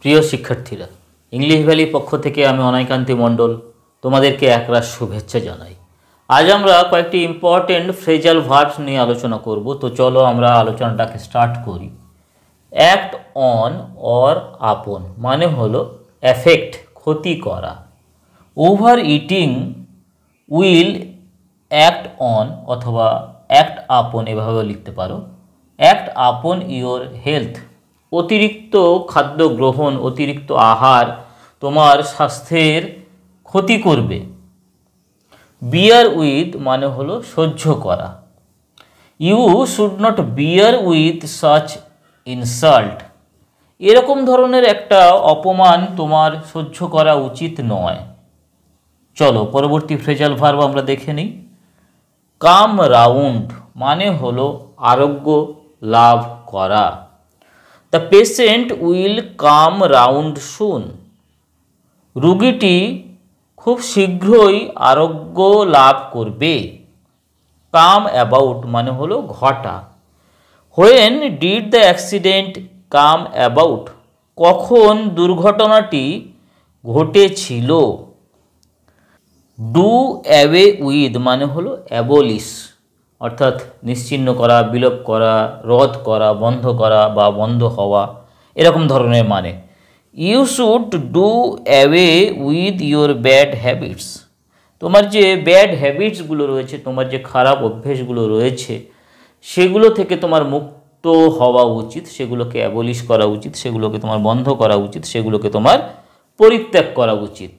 প্রিয় শিক্ষার্থীরা, English valley পক্ষ থেকে আমি অনাইকান্তি মণ্ডল তোমাদেরকে একরাশ শুভেচ্ছা জানাই। আজ আমরা কয়েকটি ইম্পর্টেন্ট ফ্রেজাল ভার্বস নিয়ে আলোচনা করব। তো চলো আমরা আলোচনাটাকে স্টার্ট করি। অ্যাক্ট অন অর আপন মানে হলো এফেক্ট, ক্ষতি করা। Over eating will act on অথবা অ্যাক্ট আপন এভাবেও লিখতে পারো। অ্যাক্ট আপন ইওর হেলথ, অতিরিক্ত খাদ্য গ্রহণ, অতিরিক্ত আহার তোমার স্বাস্থ্যের ক্ষতি করবে। বিয়ার উইথ মানে হলো সহ্য করা। You should not bear with such insult, এরকম ধরনের একটা অপমান তোমার সহ্য করা উচিত নয়। চলো পরবর্তী ফ্রেজাল ভার্ব আমরা দেখে নিই। কাম রাউন্ড মানে হলো আরোগ্য লাভ করা। The patient will come round soon, রুগীটি খুব শীঘ্রই আরোগ্য লাভ করবে। কাম অ্যাবাউট মানে হলো ঘটা। When did the accident come about, কখন দুর্ঘটনাটি ঘটেছিল। ডু অ্যাওয়ে উইথ মানে হলো অ্যাবলিশ, অর্থাৎ নিশ্চিহ্ন করা, বিলোপ করা, রদ করা, বন্ধ করা বা বন্ধ হওয়া, এরকম ধরনের মানে। You should do away with your bad habits, তোমার যে ব্যাড হ্যাবিটসগুলো রয়েছে, তোমার যে খারাপ অভ্যেসগুলো রয়েছে, সেগুলো থেকে তোমার মুক্ত হওয়া উচিত, সেগুলোকে অ্যাবলিশ করা উচিত, সেগুলোকে তোমার বন্ধ করা উচিত, সেগুলোকে তোমার পরিত্যাগ করা উচিত।